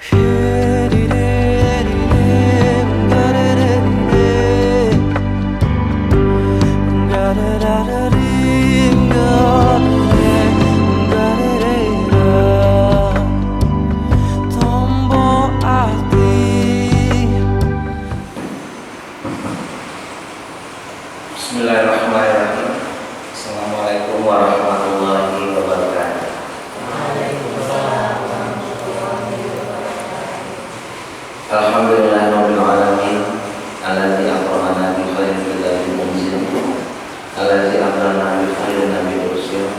Bismillahirrahmanirrahim. Assalamualaikum warahmatullahi wabarakatuh. Alhamdulillahirabbil alamin, alladzi akramana bi khairin kitabin munzil, alladzi akramana bi khairin nabiyyin rusul.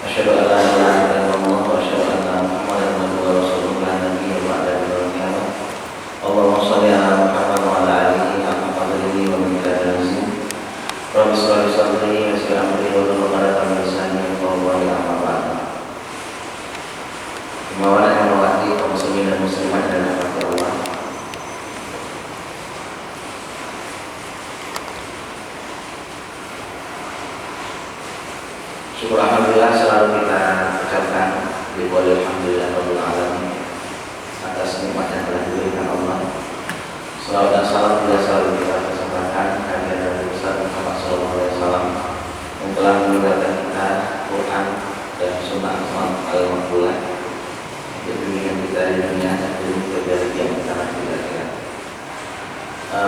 Asyhadu an la ilaha illallah wa asyhadu anna Muhammadan abduhu wa rasuluhu la nabiyya ba'dahu yaumil qiyamah. Allahumma shalli ala Muhammad wa ala alihi haqqa qadrihi wa miqdarihi. Rabbi sholli sadri wa yassir amri wa hlul 'uqdatam min lisani yafqahu qawli. Amma ba'd. Kemauan yang mewakili kaum muslimin dan muslimat dan rahmat Allah. Syukur alhamdulillah selalu kita ucapkan di boleh alhamdulillah rabbil alamin atas nikmat yang telah diberikan Allah. Salawat dan salam juga selalu kita persembahkan kepada Nabi besar Muhammad SAW yang telah meninggalkan kita Quran dan Sunnah al-Maqbulah untuk bimbingan kita di dunia dan dunia dari yang kita nanti kira-kira.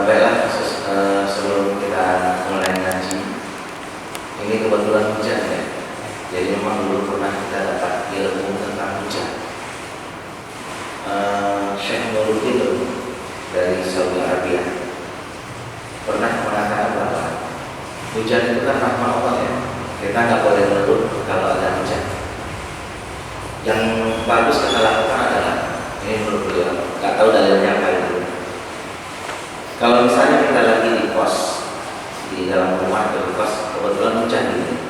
Baiklah, sebelum kita mulai ngaji, ini kebetulan hujan ya. Jadi memang dulu pernah kita dapat ilmu tentang hujan. Syekh Nuruddin dari Saudi Arabia pernah mengatakan bahwa hujan itu kan rahmat Allah ya. Kita nggak boleh mengeluh kalau ada hujan. Yang bagus kita lakukan adalah, ini menurut beliau, nggak tahu dalilnya apa itu. Kalau misalnya kita lagi di kos, di dalam rumah atau di kos, kebetulan hujan ini,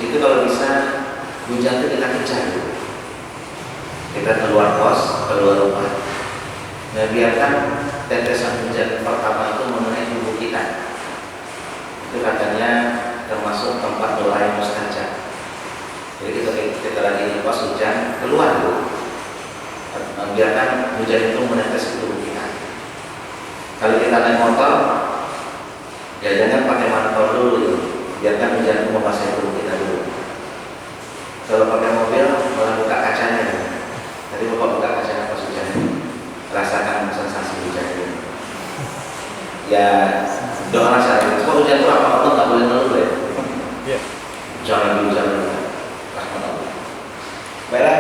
itu kalau bisa hujan itu kita kejar dulu. Kita keluar kos, keluar rumah. Nah, biarkan tetesan hujan pertama itu mengenai tubuh kita. Itu katanya termasuk tempat doa yang mustajab. Jadi kita lagi di kos hujan, keluar dulu. Biarkan hujan itu menetes ke tubuh kita. Kalau kita naik motor, ya jangan pakai motor dulu. Biarkan hujan itu membasahi tubuh kita dulu. Kalau pakai mobil, malah buka kacanya. Tadi bapak buka kacanya pas hujan, rasakan sensasi hujan itu. Ya, doa saya. Kalau hujan itu apa Allah nggak boleh ngeluh ya. Yeah. Jangan hujan dulu. Rahmat Allah. Baiklah,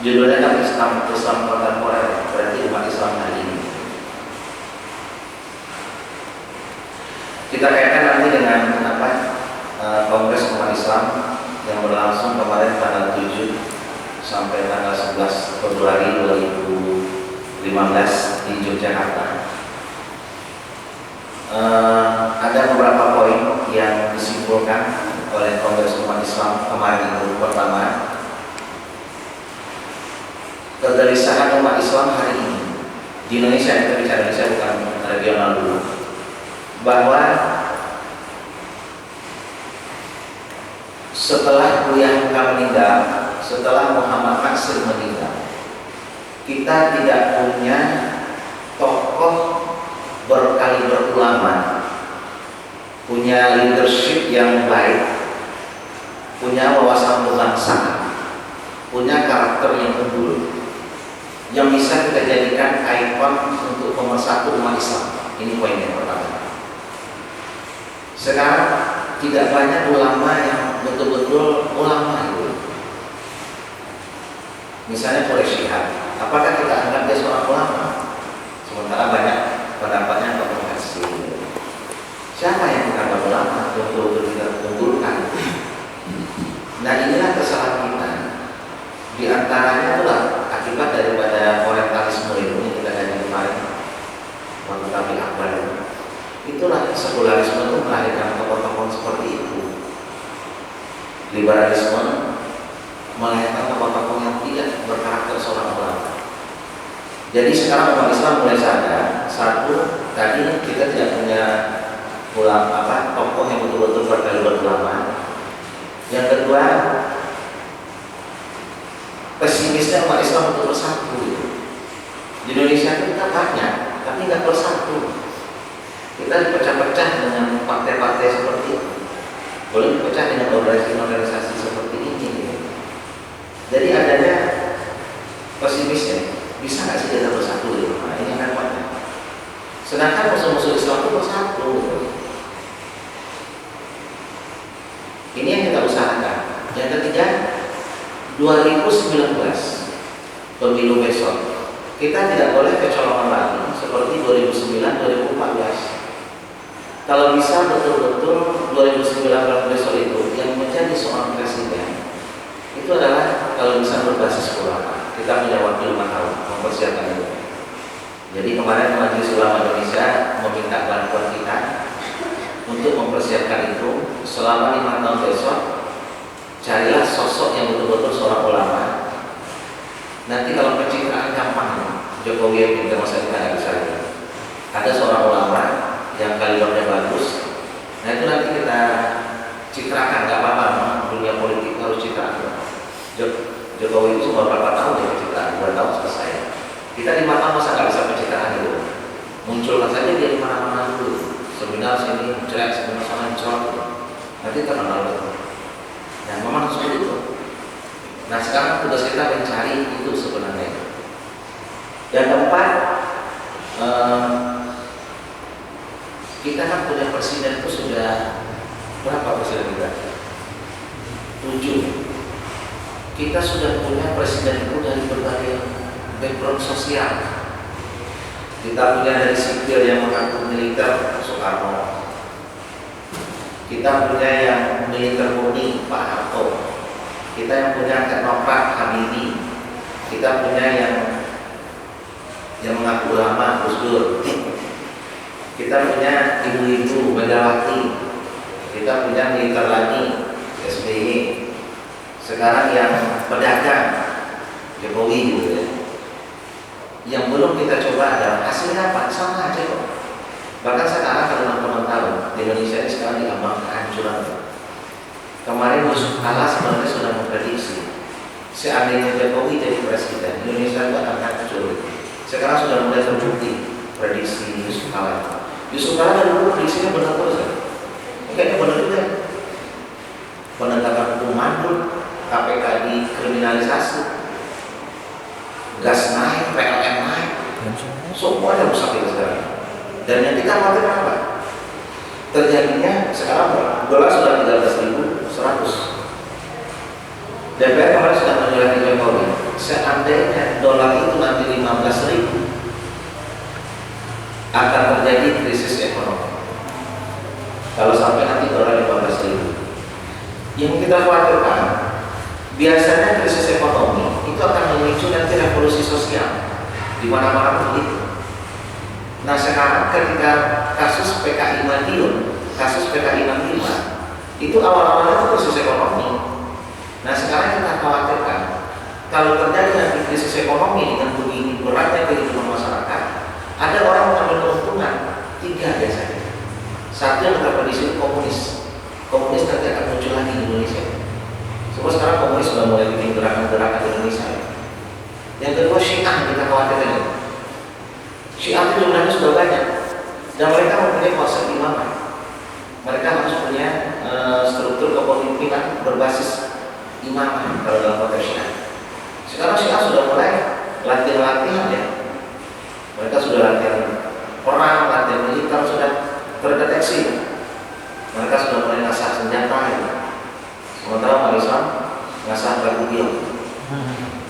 judulnya kan Islam kontemporer, berarti umat Islam hari ini. Kita kaitkan nanti dengan Kongres Umat Islam yang berlangsung kemarin tanggal 7 sampai tanggal 11 Februari 2015 di Yogyakarta. Ada beberapa poin yang disimpulkan oleh Kongres Umat Islam kemarin itu. Pertama, kegelisahan umat Islam hari ini di Indonesia, kita bicara Indonesia bukan regional dulu, bahwa setelah Buya Hamka meninggal, setelah Muhammad Natsir meninggal, kita tidak punya tokoh berkaliber ulama, punya leadership yang baik, punya wawasan kebangsaan, punya karakter yang unggul, yang bisa kita jadikan ikon untuk pemersatu umat Islam. Ini poin yang pertama. Sekarang tidak banyak ulama yang betul-betul ulama itu. Misalnya Quraisy Shihab, apakah kita anggap dia seorang ulama? Sementara banyak pendapatnya kontroversi. Siapa yang kita anggap ulama? Betul-betul kita unggulkan. Nah, inilah kesalahan kita. Di antaranya itulah akibat daripada orientalisme itu yang kita lihat kemarin, waktu Nabi Akbar itu. Itulah sekularisme itu melahirkan tokoh-tokoh seperti itu. Liberalisme melahirkan tokoh-tokoh yang tidak berkarakter seorang ulama. Jadi sekarang umat Islam mulai sadar, satu, tadi kita tidak punya ulama tokoh yang betul-betul berkaliber ulama. Yang kedua, pesimisnya umat Islam untuk bersatu gitu. Di Indonesia itu kita banyak, tapi nggak bersatu. Kita dipecah-pecah dengan partai-partai seperti itu. Boleh dipecah dengan organisasi seperti ini gitu. Jadi adanya pesimisnya, bisa nggak sih kita bersatu gitu? Nah ini kan banyak. Sedangkan musuh-musuh Islam itu bersatu gitu. Ini yang kita usahakan. Yang ketiga, 2019 pemilu besok kita tidak boleh kecolongan lagi seperti 2009-2014. Kalau bisa betul-betul 2019 besok itu yang menjadi seorang presiden itu adalah kalau bisa berbasis ulama. Kita punya waktu 5 tahun mempersiapkan itu. Jadi kemarin Majelis Ulama Indonesia meminta bantuan kita untuk mempersiapkan itu. Selama 5 tahun besok carilah sosok yang betul-betul seorang ulama. Nanti kalau pencitraan gampang, Jokowi yang pintar, masa kita nggak bisa. Ada seorang ulama yang kalimatnya bagus. Nah itu nanti kita citrakan, nggak apa-apa. Dunia politik harus citraan. Jokowi itu cuma berapa tahun ya pencitraan? 2 tahun selesai. Kita 5 tahun masa nggak bisa pencitraan itu? Munculkan saja dia di mana-mana dulu. Seminar sini, jelek, seminar sana, jelek. Nanti terkenal betul. Nah memang seperti itu. Nah sekarang tugas kita mencari itu sebenarnya. Yang keempat, kita kan punya presiden itu sudah berapa presiden kita? 7. Kita sudah punya presiden itu dari berbagai background sosial. Kita punya dari sipil yang mengaku militer, Soekarno. Kita punya yang militer murni, Pak Harto. Kita yang punya teknokrat, Habibie. Kita punya yang mengaku ulama, Gus Dur. Kita punya ibu-ibu, Megawati. Kita punya militer lagi, SBY. Sekarang yang pedagang, Jokowi gitu ya. Yang belum kita coba adalah hasilnya apa? Sama aja kok. Bahkan sekarang kalau teman-teman tahu di Indonesia ini sekarang diambang kehancuran. Kemarin Yusuf Kala sebenarnya sudah memprediksi seandainya Jokowi jadi presiden, Indonesia itu akan hancur. Sekarang sudah mulai terbukti prediksi Yusuf Kala. Yusuf Kala dari dulu prediksinya benar terus ya. Kayaknya benar juga. Penegakan hukum mandul, KPK dikriminalisasi, gas naik, PLN naik, semuanya rusak itu sekarang. Dan yang kita khawatirkan apa? Terjadinya sekarang dolar sudah 13.100. DPR kemarin sudah menyurati Jokowi, seandainya dolar itu nanti 15.000 akan terjadi krisis ekonomi. Kalau sampai nanti dolar 15.000, yang kita khawatirkan biasanya krisis ekonomi itu akan memicu nanti revolusi sosial di mana-mana begitu. Nah sekarang ketika kasus PKI Madiun, kasus PKI 65 itu awal-awalnya itu krisis ekonomi. Nah sekarang kita khawatirkan kalau terjadi nanti krisis ekonomi dengan begini beratnya kehidupan masyarakat, ada orang mengambil keuntungan 3 biasanya. Satu yang kita prediksi komunis. Komunis nanti akan muncul lagi di Indonesia. Semua sekarang komunis sudah mulai bikin gerakan-gerakan di Indonesia. Yang kedua Syiah yang kita khawatirkan. Syiah itu jumlahnya sudah banyak dan mereka mempunyai konsep imamah. Mereka harus punya struktur kepemimpinan berbasis imamah kalau dalam konteks Syiah. Sekarang Syiah sudah mulai latihan ya. Mereka sudah latihan perang, latihan militer sudah terdeteksi. Mereka sudah mulai ngasah senjata ya. Sementara umat Islam ngasah batu biong.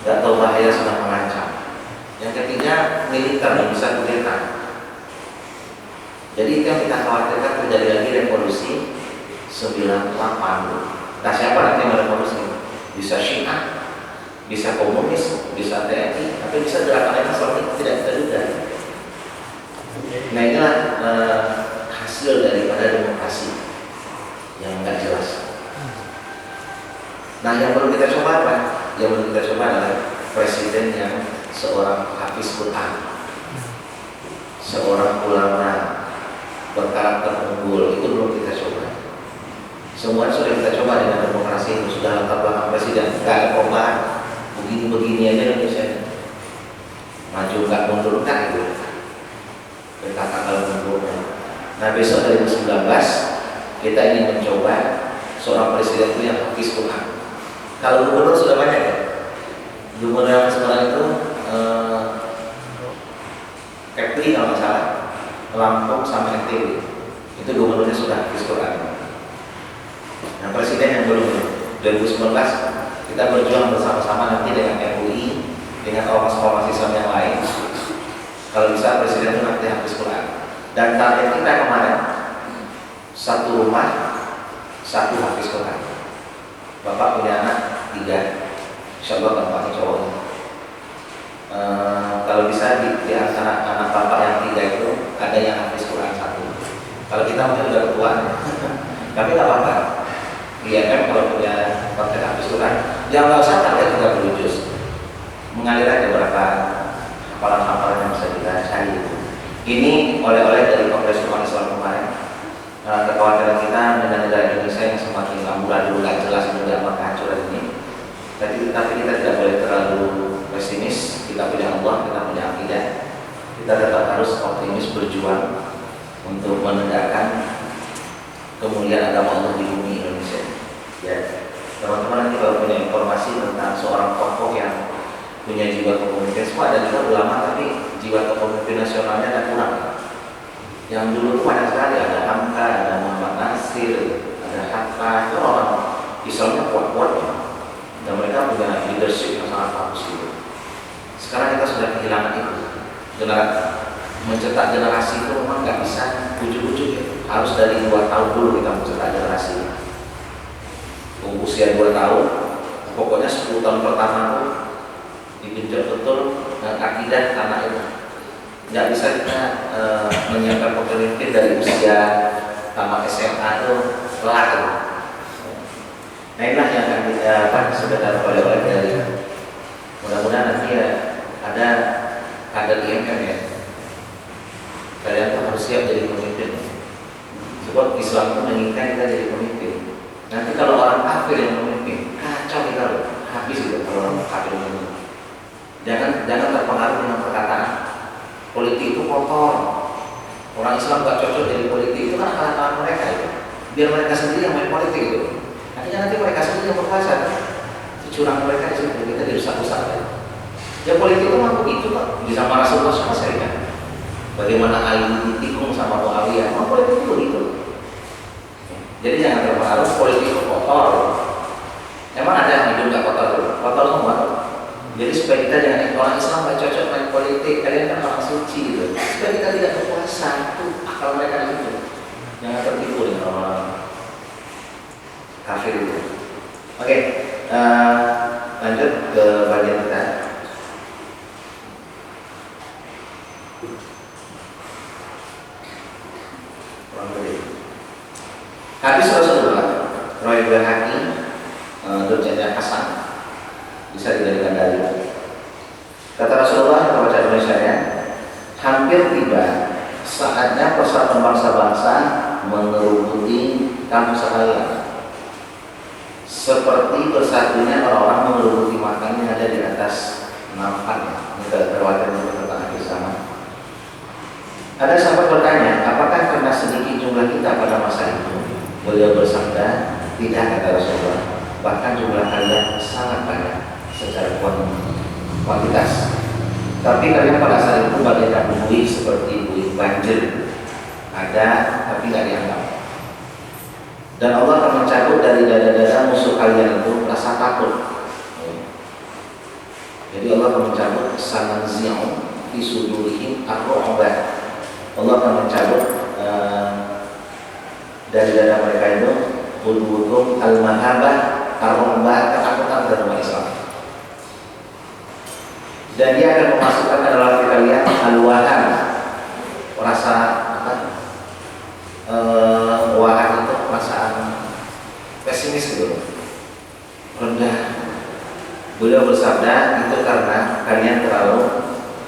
Tidak tahu bahaya sudah mengancam. Yang ketiga militer yang bisa kudeta. Jadi itu yang kita khawatirkan terjadi lagi revolusi 98. Nah siapa nanti yang revolusi? Bisa Syiah, bisa komunis, bisa TNI, tapi bisa gerakan lain seperti tidak kita duga. Nah inilah hasil daripada demokrasi yang nggak jelas. Nah yang perlu kita coba apa? Yang perlu kita coba adalah presiden yang seorang hafiz Quran, seorang ulama berkarakter unggul. Itu belum kita coba. Semua sudah kita coba dengan demokrasi itu, sudah latar belakang presiden, nggak ada perubahan, begini-begini aja Indonesia maju nggak mundur kan gitu. Kita tanggal mundur. Nah besok 2019 kita ingin mencoba seorang presiden itu yang hafiz Quran. Kalau gubernur sudah banyak ya. Gubernur yang sekarang itu Kepri kalau nggak salah, Lampung sama NTB itu gubernurnya sudah hafiz Quran. Nah presiden yang belum 2019 kita berjuang bersama-sama nanti dengan MUI, dengan ormas-ormas Islam yang lain. Kalau bisa presiden itu nanti hafiz Quran. Dan target kita kemarin satu rumah satu hafiz Quran. Bapak punya anak 3, insya Allah bapaknya cowok. Kalau bisa di antara anak bapak yang 3 itu ada yang hafiz Quran 1. Kalau kita mungkin udah tua, tapi nggak apa-apa. Iya kan kalau punya konten hafiz Quran, yang nggak usah target 30 juz, mengalir aja beberapa hafalan-hafalan yang bisa kita cari. Ini oleh-oleh dari Kongres Umat Islam kemarin. Kekhawatiran kita dengan negara Indonesia yang semakin amburadul, nggak jelas juga apa kehancuran ini. Tapi kita tidak boleh terlalu pesimis. Kita punya Allah, kita punya akidah. Kita tetap harus optimis berjuang untuk menegakkan kemuliaan agama Allah di bumi Indonesia. Ya, teman-teman nanti kalau punya informasi tentang seorang tokoh yang punya jiwa kepemimpinan, semua ada juga ulama tapi jiwa kepemimpinan nasionalnya ada kurang. Yang dulu itu banyak sekali, ada Hamka, ada Muhammad Nasir, ada Hatta, itu orang Islamnya kuat-kuat ya. Dan mereka punya leadership yang sangat bagus gitu. Sekarang kita sudah kehilangan itu. Mencetak generasi itu memang nggak bisa ujuk-ujuk ya. Harus dari 2 tahun dulu kita mencetak generasi. Usia 2 tahun, pokoknya 10 tahun pertama itu digenjot betul akidah anak itu. Nggak bisa kita menyiapkan pemimpin dari usia tamat SMA itu telat itu. Nah inilah yang akan kita sebenarnya oleh-oleh dari mudah-mudahan nanti ya ada kader IMM ya. Kalian tuh harus siap jadi pemimpin. Sebab Islam itu menginginkan kita jadi pemimpin. Nanti kalau orang kafir yang memimpin, kacau kita loh, habis gitu kalau orang kafir memimpin. Jangan terpengaruh dengan perkataan politik itu kotor. Orang Islam gak cocok jadi politik itu kan akal-akalan mereka itu. Biar mereka sendiri yang main politik itu. Akhirnya nanti mereka sendiri yang berkuasa. Curang mereka di situ kita dirusak-rusak. Ya politik itu memang begitu kok. Di zaman Rasulullah sama saya kan. Bagaimana Ali ditikung sama Muawiyah, memang politik itu begitu. Jadi jangan terpengaruh politik itu kotor. Emang ada yang hidup gak kotor? Kotor semua. Jadi supaya kita jangan orang Islam gak cocok main politik, kalian kan orang suci gitu. Supaya kita tidak berpuasa, itu akal mereka itu. Jangan tertipu dengan orang kafir itu. Oke, lanjut ke bagian kita. Hadis Rasulullah, Roy Berhaki, Durjatnya Hasan, bisa dijadikan dalil. Kata Rasulullah, kita baca Indonesia ya, hampir tiba saatnya persatuan bangsa-bangsa mengerubuti kamu sekalian, seperti bersatunya orang-orang mengerubuti makan yang ada di atas nampan. Ini terwatir tentang akhir zaman. Ada sahabat bertanya, apakah karena sedikit jumlah kita pada masa itu? Beliau bersabda, tidak, kata Rasulullah. Bahkan jumlah kalian sangat banyak secara kuantitas. Tapi kalian pada saat itu bagaikan buih seperti buih banjir. Ada, tapi nggak dianggap. Dan Allah akan mencabut dari dada-dada musuh kalian itu rasa takut. Jadi Allah akan mencabut sananzi'u fi sudurihim ar-ru'bah. Allah akan mencabut dari dada mereka itu hudu-hudu al-mahabah ar-ru'bah, ketakutan dari umat Islam. Dan dia akan memasukkan ke dalam hati kalian al-wahan, rasa apa? Wahan itu perasaan pesimis gitu, rendah. Beliau bersabda, itu karena kalian terlalu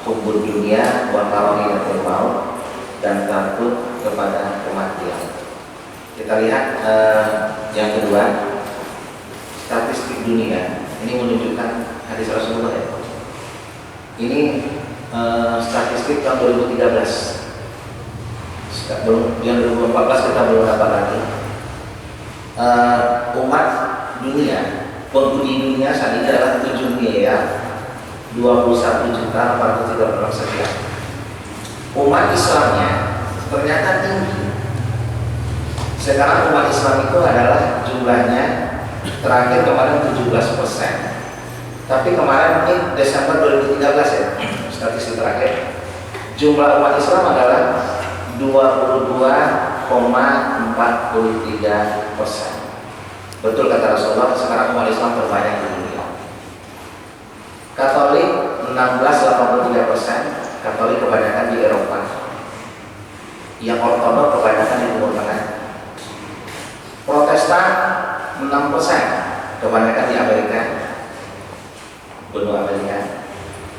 hubur dunia, wa karahiyatul maut, dan takut kepada kematian. Kita lihat yang kedua, statistik dunia ini menunjukkan hadis Rasulullah ya. Ini statistik tahun 2013. Yang 2014 kita belum dapat lagi. Umat dunia, penghuni dunia saat ini adalah 7 miliar 21.436 sekian. Umat Islamnya ternyata tinggi. Sekarang umat Islam itu adalah jumlahnya terakhir kemarin 17%. Tapi kemarin ini Desember 2013 ya, statistik terakhir. Jumlah umat Islam adalah 22,43%. Betul kata Rasulullah, sekarang umat Islam terbanyak di dunia. Katolik 16,83%, Katolik kebanyakan di Eropa. Yang Ortodok kebanyakan di Timur Tengah. Protestan 6%, kebanyakan di Amerika, benua Amerika.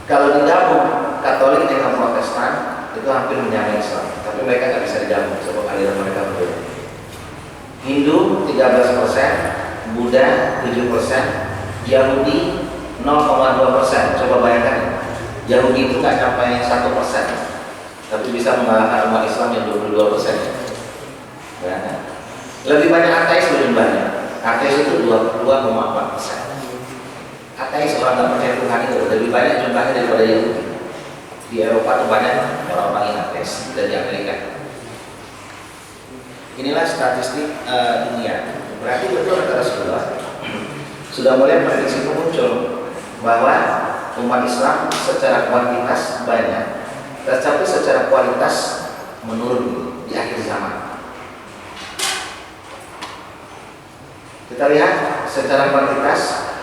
Kalau digabung Katolik dengan Protestan itu hampir menyamai Islam, tapi mereka nggak bisa digabung sebab aliran mereka berbeda. Hindu 13%, Buddha 7%, Yahudi 0,2%. Coba bayangkan, Yahudi itu nggak sampai 1%, tapi bisa mengalahkan umat Islam yang 22%. Bayangkan. Lebih banyak ateis jumlahnya. Ateis itu 22,4%. Ateis orang nggak percaya Tuhan itu lebih banyak jumlahnya daripada Yahudi. Di Eropa itu banyak orang-orang yang ateis, dan di Amerika. Inilah statistik dunia. Berarti betul kata Rasulullah, sudah mulai prediksi itu muncul bahwa umat Islam secara kuantitas banyak, tetapi secara kualitas menurun di akhir zaman. Kita lihat secara kuantitas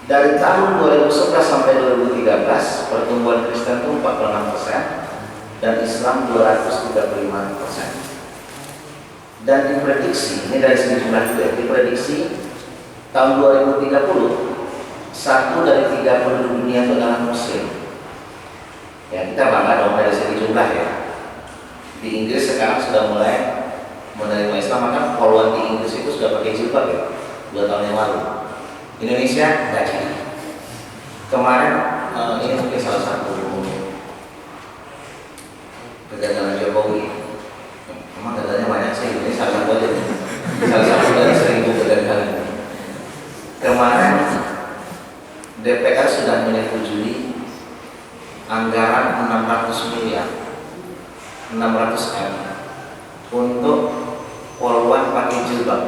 dari tahun 2011 sampai 2013 pertumbuhan Kristen itu 46% dan Islam 235%. Dan diprediksi, ini dari segi jumlah juga, diprediksi tahun 2030 1 dari 3 penduduk dunia itu adalah Muslim. Ya, kita bangga dong dari segi jumlah ya. Di Inggris sekarang sudah mulai menerima Islam, maka poluan di Inggris itu sudah pakai jilbab ya, 2 tahun yang lalu. Indonesia nggak jadi. Kemarin ini mungkin salah satu kegagalan Jokowi. Memang gagalnya banyak sih, ini salah satu aja. Salah satu dari 1000 kegagalan. Kemarin DPR sudah menyetujui anggaran 600 miliar 600 M untuk poluan pakai jilbab.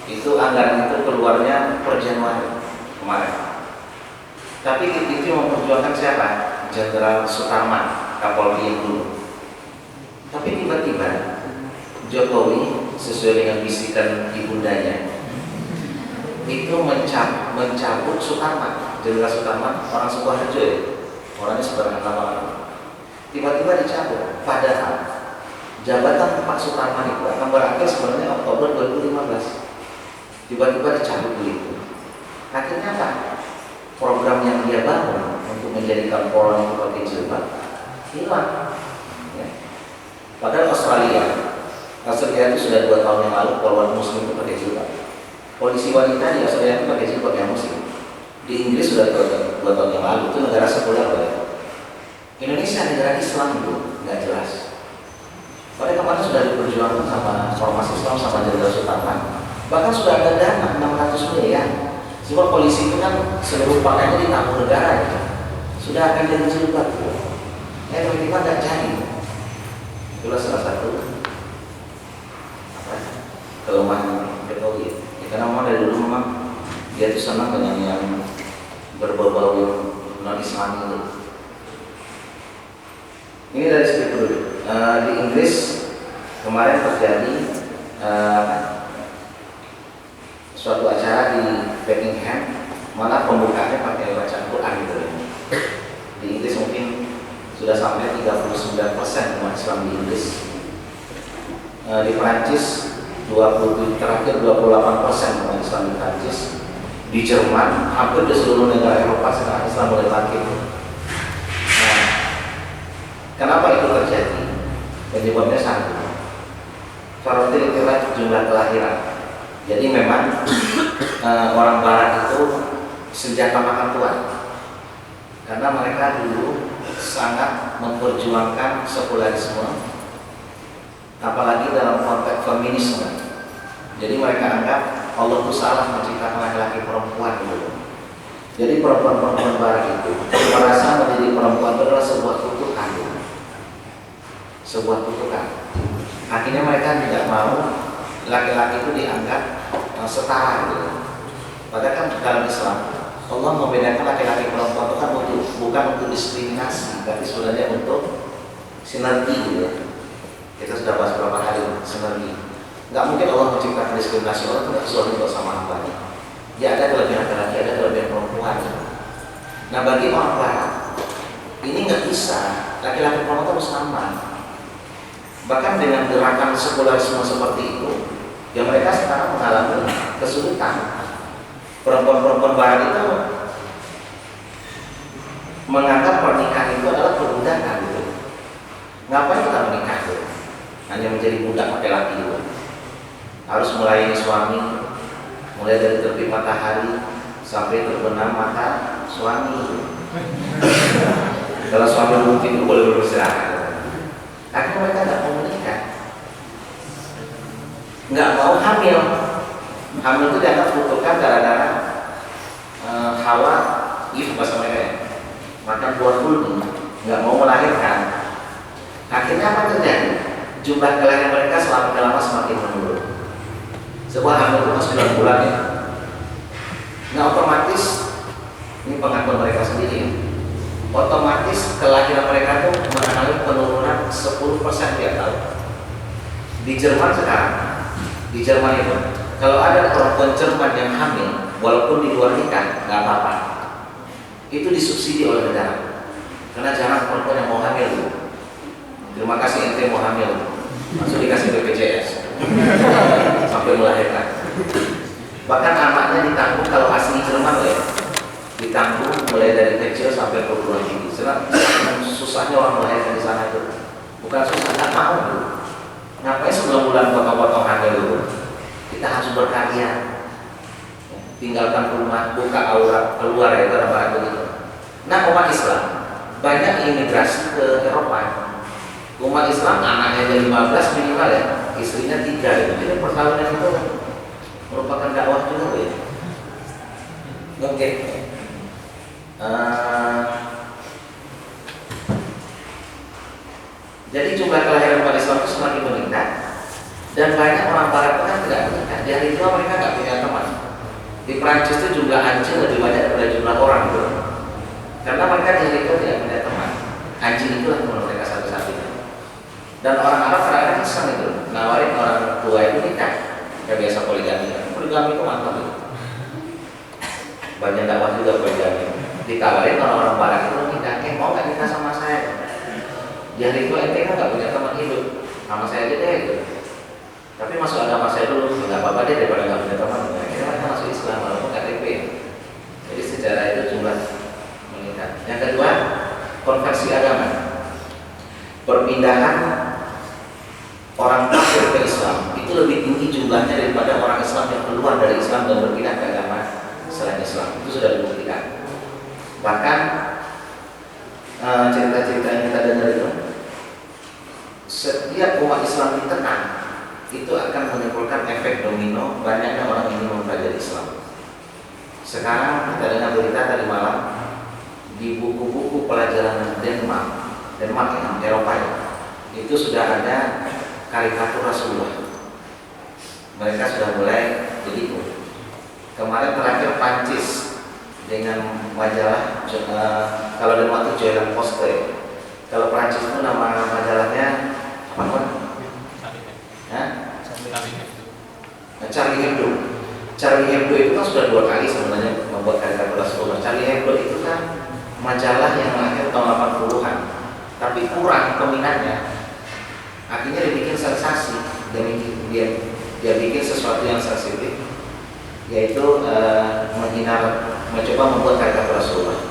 Itu anggaran itu keluarnya per Januari kemarin. Tapi itu memperjuangkan siapa? Jenderal Sutarman, Kapolri yang dulu. Tapi tiba-tiba Jokowi sesuai dengan bisikan ibundanya itu mencabut Sutarman. Jenderal Sutarman orang Sukoharjo ya, orangnya sebenarnya lama. Tiba-tiba dicabut. Padahal jabatan Pak Sutarman itu akan berakhir sebenarnya Oktober 2015. Tiba-tiba dicabut begitu. Akhirnya apa? Program yang dia bangun untuk menjadikan Polri sebagai jilbab hilang. Ya. Padahal Australia itu sudah 2 tahun yang lalu poluan Muslim itu pakai jilbab. Polisi wanita di Australia itu pakai jilbab yang Muslim. Di Inggris sudah 2 tahun yang lalu, itu negara sekuler banget. Indonesia negara Islam itu nggak jelas. Padahal kemarin sudah diperjuangkan sama ormas Islam sama Jenderal Sutarman. Bahkan sudah ada dana 600 miliar. Sebab polisi itu kan seluruh pakaiannya ditanggung negara ya. Sudah akan jadi jilbab. Tiba-tiba nggak jadi. Itulah salah satu kelemahan Jokowi. Ya, karena memang dari dulu memang dia itu senang dengan yang berbau-bau non Islam itu. Ini dari segi penduduk. Di Inggris kemarin terjadi suatu acara di Buckingham, malah pembukaannya pakai bacaan Quran gitu. Di Inggris mungkin sudah sampai 39% umat Islam di Inggris. Di Prancis terakhir 28% umat Islam di Prancis. Di Jerman hampir di seluruh negara Eropa sekarang Islam mulai bangkit. Nah, kenapa itu terjadi? Penyebabnya satu, fertility jumlah kelahiran. Jadi memang orang Barat itu senjata makan tuan. karena mereka dulu sangat memperjuangkan sekularisme, apalagi dalam konteks feminisme. Jadi mereka anggap Allah itu salah menciptakan laki-laki perempuan dulu. Jadi perempuan-perempuan barat itu merasa menjadi perempuan itu adalah sebuah kutukan, sebuah kutukan. Akhirnya mereka tidak mau laki-laki itu dianggap setara gitu. Padahal kan dalam Islam Allah membedakan laki-laki perempuan itu kan bukan untuk diskriminasi, tapi sebenarnya untuk sinergi gitu. Kita sudah bahas beberapa kali sinergi. Nggak mungkin Allah menciptakan diskriminasi, orang tidak suami kok sama hambanya. Ya ada kelebihan laki-laki, ada kelebihan perempuan. Nah bagi orang barat ini nggak bisa, laki-laki perempuan itu harus sama. Bahkan dengan gerakan sekularisme seperti itu, ya mereka sekarang mengalami kesulitan. Perempuan-perempuan barat itu menganggap pernikahan itu adalah perbudakan gitu. Ngapain kita menikah itu? Hanya menjadi budak laki-laki itu. Harus melayani suami, mulai dari terbit matahari sampai terbenam mata suami. Kalau suami mungkin boleh beristirahat. Akhirnya mereka nggak mau menikah, nggak mau hamil. Hamil itu dianggap kutukan gara-gara Hawa, if bahasa mereka ya, makan buah kuldi, nggak mau melahirkan. Akhirnya apa terjadi? Jumlah kelahiran mereka selama lama semakin menurun. Sebuah hamil itu 9 bulan ya. Nah otomatis, ini pengakuan mereka sendiri, otomatis kelahiran mereka itu mengalami penurunan 10% tiap tahun. Di Jerman sekarang, di Jerman itu kalau ada perempuan Jerman yang hamil, walaupun di luar nikah, nggak apa-apa. Itu disubsidi oleh negara. Karena jarang perempuan yang mau hamil dulu. Terima kasih ente mau hamil, langsung dikasih BPJS sampai melahirkan. Bahkan anaknya ditanggung kalau asli Jerman loh ya, ditanggung mulai dari kecil sampai perguruan tinggi. Susahnya orang melahirkan di sana itu, bukan susah, nggak mau dulu. Ngapain 9 bulan potong-potong hamil dulu? Kita harus berkarya, tinggalkan rumah, buka aurat, keluar ya barang-barang begitu. Nah umat Islam banyak imigrasi ke Eropa. Umat Islam anaknya jadi 15 minimal ya, istrinya 3 ya. Jadi perkawinan itu merupakan dakwah juga ya. Oke. Jadi jumlah kelahiran umat Islam itu semakin meningkat. Dan banyak orang barat kan tidak menikah. Di hari tua mereka nggak punya teman. Di Prancis itu jumlah anjing lebih banyak daripada jumlah orang gitu. Karena mereka di hari tua tidak punya teman. Anjing itulah teman mereka satu-satunya. Dan orang Arab kadang-kadang senang itu nawarin orang tua itu nikah. Kayak biasa poligami. Poligami itu mantap itu. Banyak dakwah juga poligami. Ditawarin orang-orang barat itu nikah. Mau nggak nikah sama saya? Di hari tua ente kan nggak punya teman hidup. Sama saya aja deh gitu. Tapi masuk agama saya dulu, nggak apa-apa deh daripada nggak punya teman. Akhirnya mereka masuk Islam walaupun KTP. Jadi secara itu jumlah meningkat. Yang kedua, konversi agama. Perpindahan orang kafir ke Islam itu lebih tinggi jumlahnya daripada orang Islam yang keluar dari Islam dan berpindah ke agama selain Islam. Itu sudah dibuktikan. Bahkan cerita-cerita yang kita dengar itu, setiap umat Islam ditekan itu akan menimbulkan efek domino, banyaknya orang ingin mempelajari Islam. Sekarang kita dengar berita tadi malam di buku-buku pelajaran Denmark yang Eropa ya, itu sudah ada karikatur Rasulullah. Mereka sudah mulai begitu. Kemarin terakhir Prancis dengan majalah kalau Denmark itu Journal Poste. Kalau Prancis itu nama majalahnya apa? Charlie Hebdo. Charlie Hebdo itu kan sudah 2 kali sebenarnya membuat karikatur Rasulullah. Charlie Hebdo itu kan majalah yang lahir tahun 80-an, tapi kurang peminatnya. Akhirnya dibikin sensasi, dia bikin sesuatu yang sensitif, yaitu mencoba membuat karikatur Rasulullah.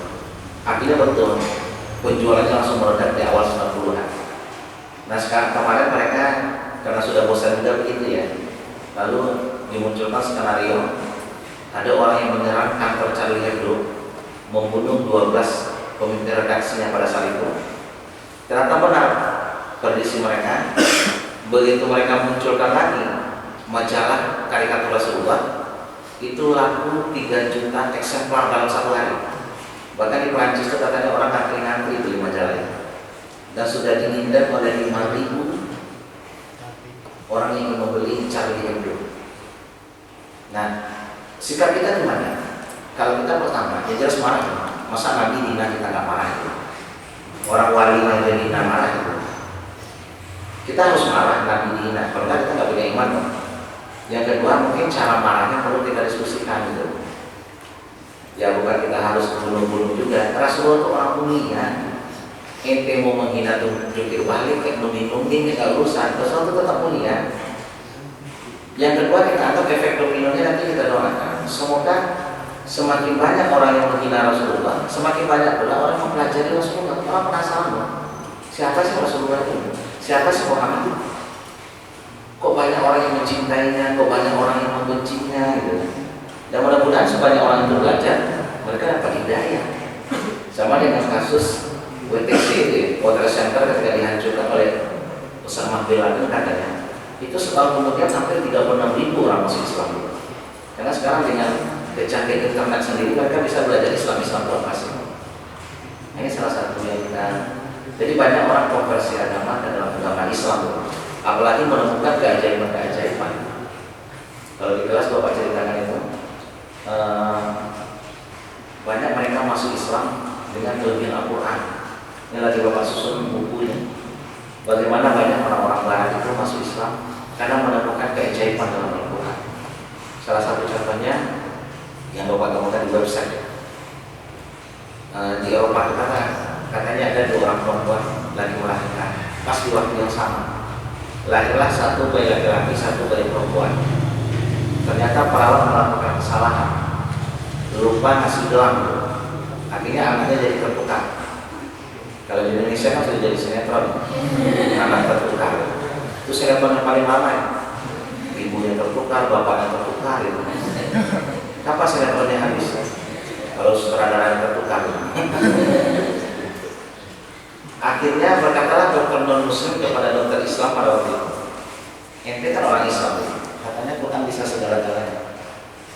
Akhirnya betul, penjualannya langsung meledak di awal 90-an. Nah sekarang kemarin mereka karena sudah bosan juga begitu ya, lalu dimunculkan skenario ada orang yang menyerang kantor Charlie Hebdo, membunuh 12 pemimpin redaksinya pada saat itu. Ternyata benar kondisi mereka. Begitu mereka munculkan lagi majalah karikatur Rasulullah, itu laku 3 juta eksemplar dalam 1 hari. Bahkan di Perancis itu katanya orang ngantri-ngantri beli majalah itu. Dan sudah diindak oleh 5.000 orang yang ingin membeli Charlie Hebdo. Nah, sikap kita gimana? Kalau kita pertama, ya jelas marah. Masa Nabi dina kita nggak marah itu? Orang wali aja dina marah itu. Kita harus marah Nabi dina. Kalau nggak kita nggak punya iman. Yang kedua, mungkin cara marahnya perlu kita diskusikan gitu. Ya bukan kita harus bunuh-bunuh juga. Rasulullah itu orang mulia. Ente mau menghina tuh jungkir balik kayak nungging-nungging nggak urusan. Rasulullah itu tetap mulia. Yang kedua, kita anggap efek dominonya nanti kita doakan. Semoga semakin banyak orang yang menghina Rasulullah, semakin banyak pula orang mempelajari Rasulullah. Orang penasaran loh, siapa sih Rasulullah itu? Siapa sih Muhammad? Kok banyak orang yang mencintainya, kok banyak orang yang membencinya gitu. Dan mudah-mudahan sebanyak orang itu belajar, mereka dapat hidayah. Sama dengan kasus WTC itu, World Trade Center ketika dihancurkan oleh Osama bin Laden katanya, itu setahun kemudian hampir 36.000 orang masuk Islam. Karena sekarang dengan kecanggihan internet sendiri mereka bisa belajar Islam buat asing. Ini salah satu yang kita. Jadi banyak orang konversi agama ke dalam agama Islam, apalagi menemukan keajaiban-keajaiban. Kalau di kelas Bapak ceritakan itu, banyak mereka masuk Islam dengan kelebihan Al-Quran. Ini lagi Bapak susun bukunya. Bagaimana banyak orang-orang Barat itu masuk Islam karena menemukan keajaiban dalam Al-Quran. Salah satu contohnya yang Bapak temukan di website. Di Eropa katanya ada 2 orang perempuan lagi melahirkan, pas di waktu yang sama. Lahirlah 1 bayi laki-laki, 1 bayi perempuan. Ternyata perawat melakukan kesalahan, lupa ngasih gelang, akhirnya anaknya jadi tertukar. Kalau di Indonesia kan sudah jadi sinetron, anak tertukar. Itu sinetron yang paling lama ya. Ibunya tertukar, bapaknya tertukar gitu. Kapan sinetronnya habis? Kalau sutradara tertukar. Akhirnya berkatalah dokter non-muslim kepada dokter Islam pada waktu itu. Ente kan orang Islam, katanya Quran bisa segala-galanya.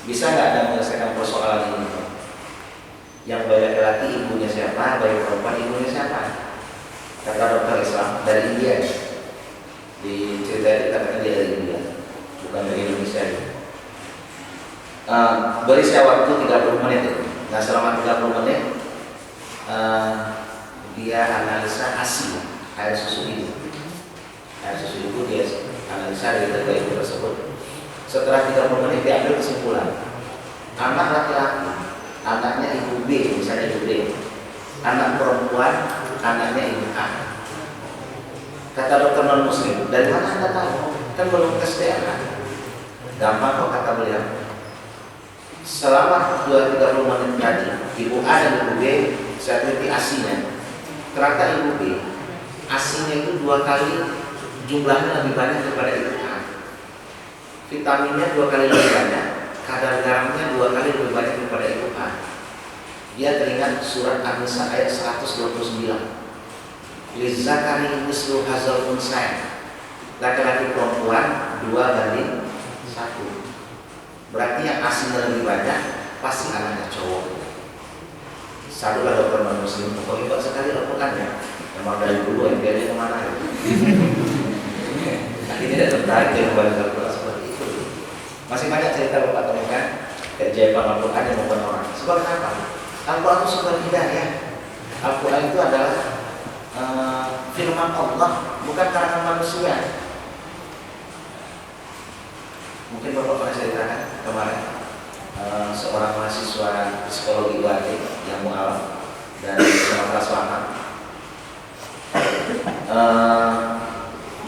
Bisa nggak Anda menyelesaikan persoalan ini? Yang bayi laki-laki ibunya siapa, bayi perempuan ibunya siapa? Kata dokter Islam dari India. Di cerita itu katakan dia dari India, bukan dari Indonesia. Beri saya waktu 30 menit. Nah selama 30 menit dia analisa ASI, air susu ibu. Air susu ibu dia analisa dari data ibu tersebut. Setelah 30 menit dia ambil kesimpulan. Anak laki-laki, anaknya ibu B, misalnya ibu D. Anak perempuan, anaknya ibu A. Kata dokter non-muslim, dari mana Anda tahu? Kan belum tes DNA. Gampang kok kata beliau. Selama 2-30 menit tadi, ibu A dan ibu B saya teliti ASI-nya. Ternyata ibu B, ASI-nya itu 2 kali jumlahnya lebih banyak daripada ibu A. Vitaminnya 2 kali lebih banyak, kadar garamnya 2 kali lebih banyak daripada ibu A. Dia teringat surat An-Nisa ayat 129. Lizzakari mislu hazal unsain. Laki-laki perempuan 2:1. Berarti yang aslinya lebih banyak pasti anaknya cowok. Sadulah dokter non-muslim, pokoknya kok sekali lakukannya. Memang dari dulu yang dia kemana ya? Akhirnya tidak tertarik dia kembali ke Al-Quran seperti itu. Masih banyak cerita Bapak temukan keajaiban Al-Quran yang membuat orang. Sebab apa? Al-Quran itu sumber hidayah. Al-Quran itu adalah firman Allah, bukan karangan manusia. Mungkin Bapak pernah ceritakan kemarin seorang mahasiswa psikologi UAT yang mualaf dari Sumatera Selatan.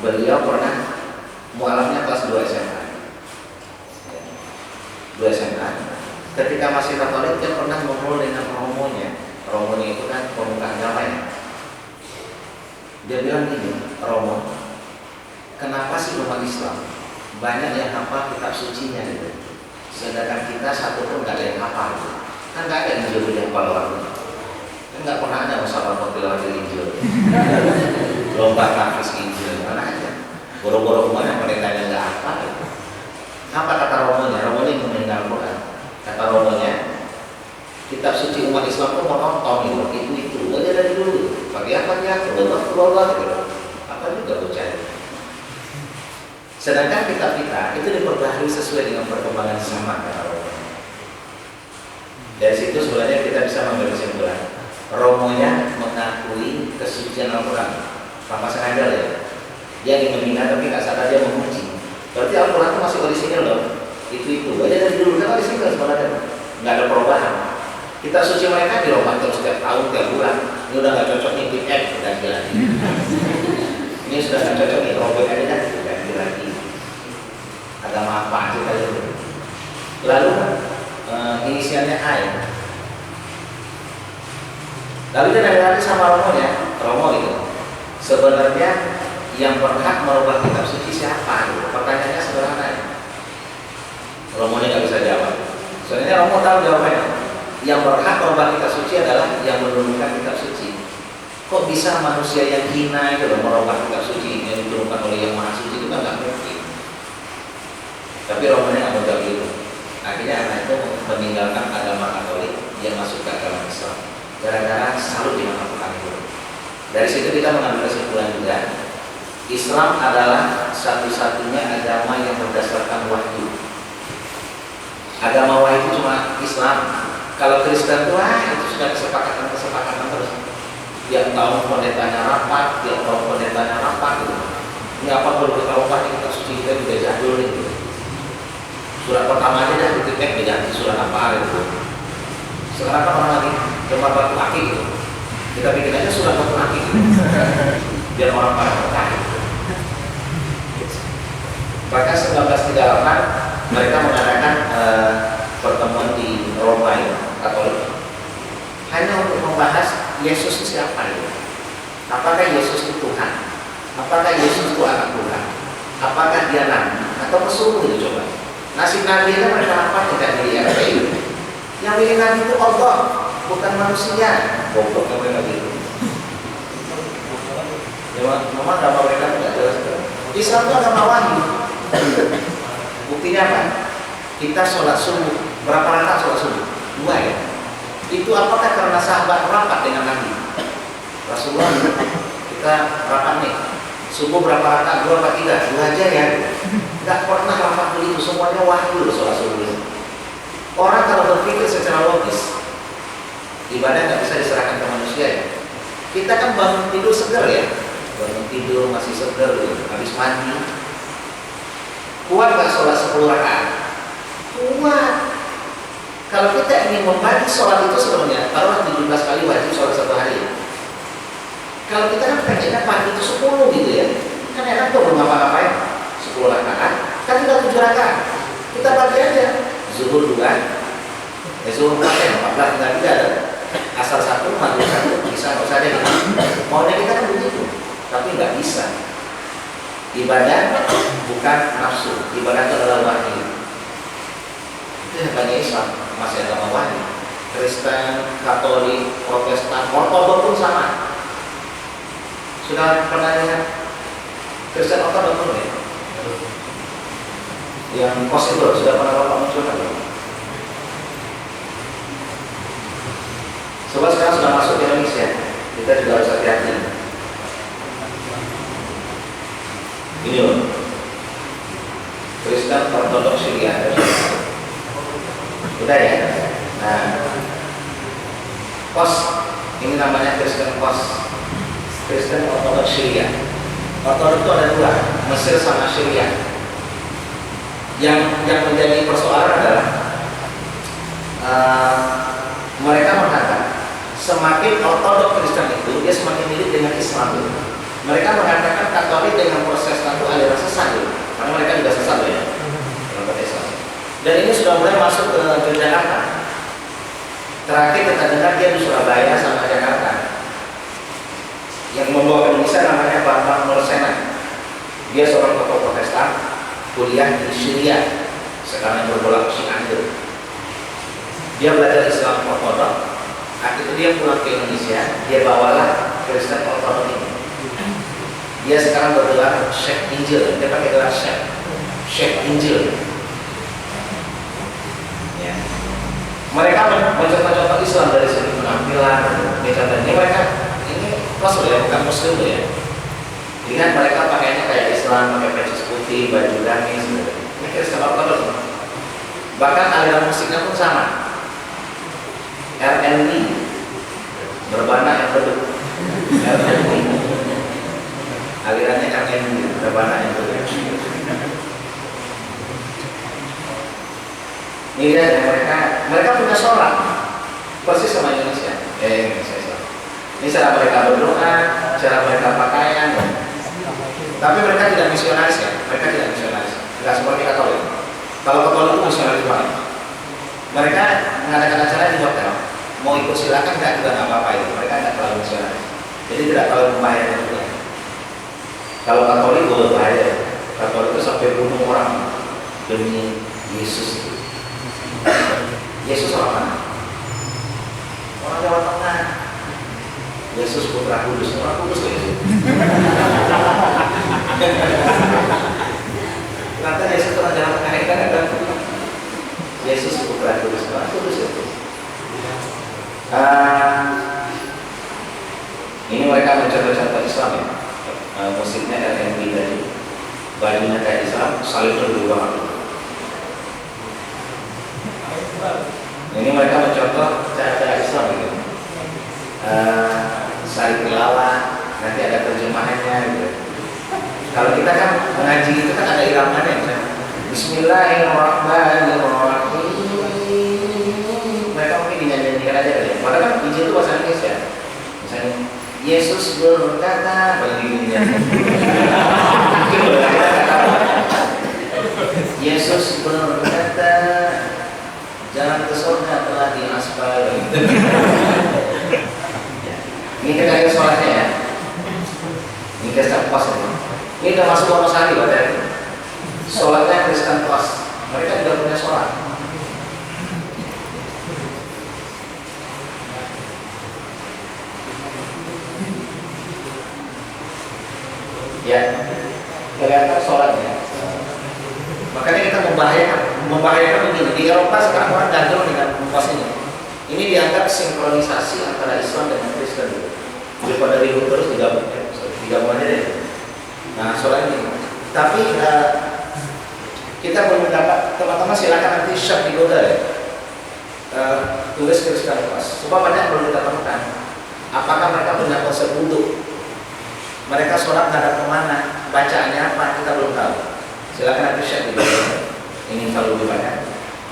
Beliau pernah mualafnya kelas 2 SMA. 2 SMA. Ketika masih Katolik dia pernah ngobrol dengan romonya. Romonya itu kan pemuka agama ya. Dia bilang gini, Romo, kenapa sih umat Islam banyak yang hafal kitab sucinya gitu, sedangkan kita satu pun nggak ada yang hafal gitu. Kan nggak ada yang jauh hafal orang. Nggak pernah ada musyawarah tilawatil Injil. Lomba nafis Injil, mana aja. Boro-boro kemana pendetanya nggak apa. Apa kata romonya? Romonya yang meninggal Quran. Kata romonya, kitab suci umat Islam itu menonton itu aja dari dulu. Pakai apa dia? Keluar gitu. Apa juga bocah. Sedangkan kitab kita itu diperbaharui sesuai dengan perkembangan zaman kata romonya. Dari situ sebenarnya kita bisa mengambil kesimpulan. Romonya mengakui kesucian Al-Quran tanpa sengaja ya. Dia ingin menghina tapi nggak sadar dia memuji. Berarti Al-Quran itu masih orisinil loh. Itu aja dari dulu kan orisinil sebenarnya. Nggak ada perubahan. Kita suci mereka dirubah terus setiap tahun, tiap bulan. Ini udah nggak cocok nih, PF ganti lagi. Ini sudah nggak cocok nih, robek aja kan ganti lagi. Agama apa aja kali itu. Lalu inisialnya A ya. Lalu dia nanya sama Romo gitu. Sebenarnya yang berhak merubah kitab suci siapa? Gitu. Pertanyaannya sederhana ya. Romonya nggak bisa jawab. Soalnya Romo tahu jawabannya. Yang berhak merubah kitab suci adalah yang menurunkan kitab suci. Kok bisa manusia yang hina itu merubah kitab suci yang diturunkan oleh yang maha suci itu kan nggak mungkin. Tapi Romonya nggak mau jawab itu. Akhirnya anak itu meninggalkan agama Katolik, dia masuk ke agama Islam. Gara-gara salut dengan Al-Quran itu. Dari situ kita mengambil kesimpulan juga, Islam adalah satu-satunya agama yang berdasarkan wahyu. Agama wahyu itu cuma Islam. Kalau Kristen itu itu sudah kesepakatan terus. Tiap tahun pendetanya rapat, gitu. Ini apa perlu ketahuan kita suci kita juga jadul gitu. Surat pertama aja dah diketek diganti surat apa gitu. Sekarang kan orang lagi gemar batu aki gitu. Kita bikin aja surat batu aki gitu. Biar orang pada tertarik. Bahkan 1938 mereka mengadakan pertemuan di Roma Katolik hanya untuk membahas Yesus itu siapa gitu. Apakah Yesus itu Tuhan? Apakah Yesus itu anak Tuhan? Apakah dia nabi atau pesuruh itu coba? Nasib nabi itu mereka apa tidak milih RPI. Yang milih nabi itu Allah, bukan manusia. Goblok mereka gitu. Memang agama mereka tidak jelas. Islam itu agama wahyu. Buktinya apa? Kita sholat subuh. Berapa rakaat sholat subuh? 2 ya. Itu apakah karena sahabat rapat dengan Nabi? Rasulullah kita rapat nih. Subuh berapa rakaat? 2 atau 3? 2 aja ya. Nggak pernah rapat begitu. Semuanya wahyu sholat subuh. Orang kalau berpikir secara logis, ibadah nggak bisa diserahkan ke manusia ya. Kita kan bangun tidur segar ya. Bangun tidur masih segar, habis mandi. Kuat nggak sholat 10 rakaat? Kuat. Kalau kita ingin membagi sholat itu sebenarnya, taruhlah 17 kali wajib sholat 1 hari. Kalau kita kan pengennya pagi itu 10 gitu ya. Kan enak tuh belum ngapa-ngapain. 10 rakaat, kan tinggal 7 rakaat. Kita bagi aja. Zuhur 2, zuhur 14 tinggal 3 ada. Asar 1, maghrib 1, bisa nggak usah deh. Maunya kita kan begitu, tapi nggak bisa. Ibadah bukan nafsu, ibadah itu adalah wahyu. Itu yang banyak Islam, masih agama wahyu. Kristen, Katolik, Protestan, Ortodok pun sama. Sudah pernah lihat Kristen Ortodok pun ya? Yang possible sudah pernah Bapak munculkan ya? Coba sekarang sudah masuk ke Indonesia, kita juga harus hati-hati. Ini loh, Kristen Ortodok Syria. Udah ya. Nah, KOS ini namanya Kristen KOS, Kristen Ortodok Syria. Ortodok itu ada 2, Mesir sama Syria. Yang menjadi persoalan adalah mereka mengatakan semakin ortodok Kristen itu dia semakin mirip dengan Islam. Mereka mengatakan Katolik dengan Protestan itu aliran sesat, karena mereka juga sesat ya. Islam. Dan ini sudah mulai masuk ke Jakarta. Terakhir kita dengar dia di Surabaya sama Jakarta. Yang membawa Indonesia namanya Bambang Nursena. Dia seorang tokoh Protestan, kuliah di Syria, sekarang berbolak ke Cianjur. Dia belajar Islam Ortodok, Akhirnya itu dia pulang ke Indonesia, dia bawalah Kristen Ortodok ini. Dia sekarang bergelar Syekh Injil, dia pakai gelar Syekh Injil. Ya. Mereka mencontoh Islam dari segi penampilan, ini mereka ini Rasul ya, bukan Muslim ya. Lihat mereka pakainya kayak Islam, pakai peci putih, baju gamis, ini Kristen Ortodok. Bahkan aliran musiknya pun sama, R&B, berbana yang beduk, R&B, alirannya R&B, berbana yang beduk. Ini lihat mereka punya sholat persis sama Indonesia. Ini cara mereka berdoa, cara mereka pakaian. Tapi mereka tidak misionaris ya, mereka tidak misionaris. Tidak seperti Katolik. Kalau Katolik itu misionaris banget. Mereka mengadakan acara di hotel. Mau ikut silakan, juga nggak apa-apa itu. Mereka tidak terlalu misionaris. Jadi tidak terlalu membahayakan juga. Kalau Katolik boleh bahaya. Katolik itu sampai bunuh orang demi Yesus. Yesus orang mana? Orang Jawa Tengah. Yesus putra kudus, orang kudus Yesus. Ternyata Yesus orang Jawa Tengah itu kan Yesus putra kudus, orang kudus itu. Ini mereka mencontoh-contoh Islam ya. Musiknya R&B tadi, bajunya kayak Islam, salibnya berubah. Ini mereka mencontoh cara-cara Islam gitu. Sari tilawah, nanti ada terjemahannya gitu. Kalau kita kan mengaji itu kan ada iramannya, misalnya Bismillahirrahmanirrahim. Mereka mungkin dinyanyikan aja ya. Padahal kan Injil itu bahasa Indonesia. Misalnya Yesus berkata, bagi Yesus berkata, jalan ke surga telah diaspal. Ini kita sholatnya ya. Ini Kristen Pos ini. Ini udah masuk Wonosari berarti. Sholatnya Kristen Pos. Mereka juga punya sholat. Ya, kelihatan sholatnya. Makanya kita membahayakan begini. Di Eropa sekarang orang gagal dengan Pos ini. Ini dianggap sinkronisasi antara Islam dengan Kristen. Daripada ribut terus digabung aja deh. Nah soalnya ini. Tapi kita belum mendapat. Teman-teman silakan nanti share di Google ya. Tulis Kristen Pos. Supaya banyak belum kita temukan. Apakah mereka punya konsep wudhu? Mereka sholat ngadap kemana? Bacaannya apa? Kita belum tahu. Silakan nanti share di Google. Ini kalau lebih banyak.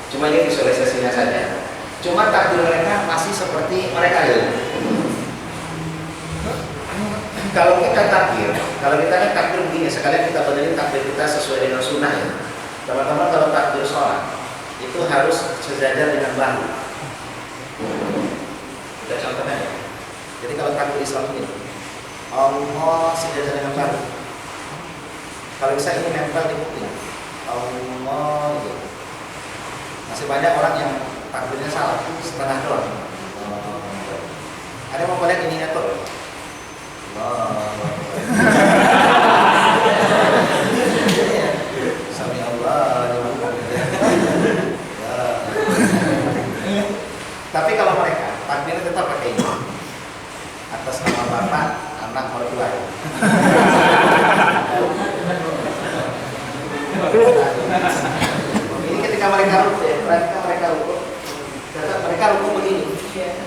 Cuma ini visualisasinya saja. Cuma takbir mereka masih seperti mereka ya. Kalau kita takbir, kalau kita kan takbir begini, sekalian kita benerin takbir kita sesuai dengan sunnah ya. Teman-teman kalau takbir sholat itu harus sejajar dengan bahu. Kita contohnya ya. Jadi kalau takbir Islam ini, Allah sejajar dengan bahu. Kalau bisa ini nempel di kuping, Allah gitu. Masih banyak orang yang takbirnya salah, setengah doang. Ada yang mau lihat ininya tuh? Sami Allah. Tapi kalau mereka takbirnya tetap pakai ini. Atas nama Bapak, anak, mertua. Ini ketika mereka ruku ya, mereka ruku begini,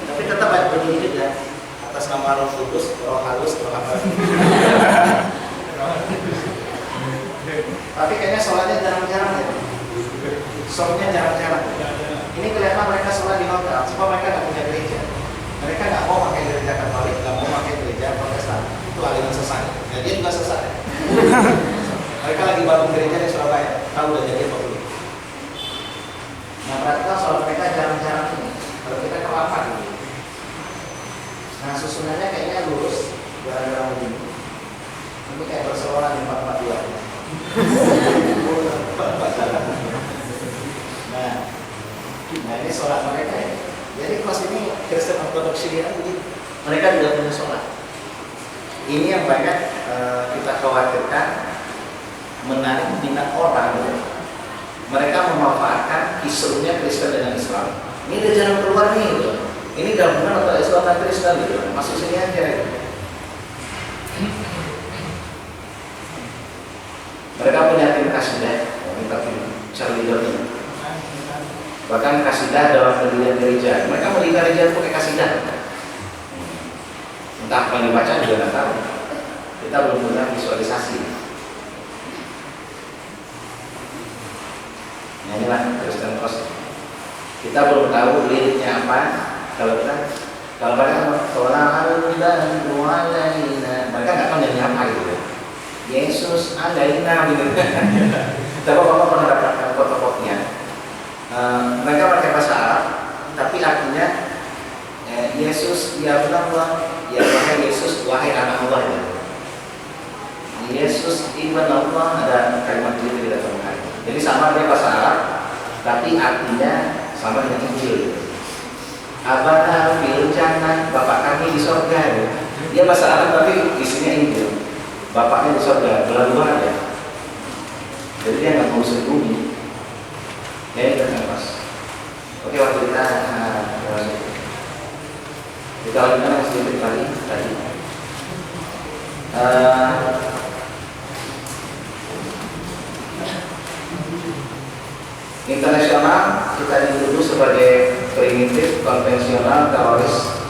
tapi tetap begini juga. Atas nama Roh Kudus, Roh Halus, Roh apa? Tapi kayaknya sholatnya jarang-jarang ya. Sholatnya jarang-jarang. Ini kelihatan mereka sholat di hotel, sebab mereka nggak punya gereja. Mereka nggak mau pakai gereja Katolik, nggak mau pakai gereja Protestan. Itu aliran sesat. Ya, dia juga sesat. Ya. Mereka lagi bangun gereja di Surabaya, tahu udah jadi apa belum? Nah, praktikal sholat mereka jarang-jarang ini. Kalau kita kelapa dulu. Nah, susunannya kayaknya lurus, jarang-jarang begini. Ini kayak Barcelona di 442. Nah, ini sholat mereka ya. Jadi kelas ini Kristen Ortodoksi dia jadi mereka juga punya sholat. Ini yang banyak kita khawatirkan menarik minat orang. Gitu. Mereka memanfaatkan kisruhnya Kristen dengan Islam. Ini dia jarang keluar nih, gitu. Ini gabungan antara Islam dan Kristen, gitu. Masuk sini aja. Gitu. Mereka punya tim kasidah, minta cheerleader. Bahkan kasidah dalam pendirian gereja. Mereka mendirikan gereja pakai kasidah. Entah apa yang dibaca juga nggak tahu. Kita belum punya visualisasi. Nah, inilah Kristen Cross. Kita belum tahu liriknya apa. Kalau mereka mereka nggak tahu nyanyi apa gitu. Yesus alaina gitu. Tapi bapak pernah dapatkan foto-fotonya. Mereka pakai bahasa Arab, tapi artinya Yesus ya Allah, ya wahai Yesus, wahai anak Allah. Ya. Yesus ibn Allah, ada kalimat itu tidak temukan. Jadi sama dia bahasa Arab, tapi artinya sama dengan Injil. Abana fil jannah, Bapak kami di surga. Ya. Dia bahasa Arab tapi isinya Injil. Bapaknya di surga, belah-belah ya. Jadi dia nggak mau bumi. Ya itu kan pas. Oke, waktu kita lanjutkan sedikit lagi tadi. Internasional kita dituduh sebagai primitif, konvensional, teroris,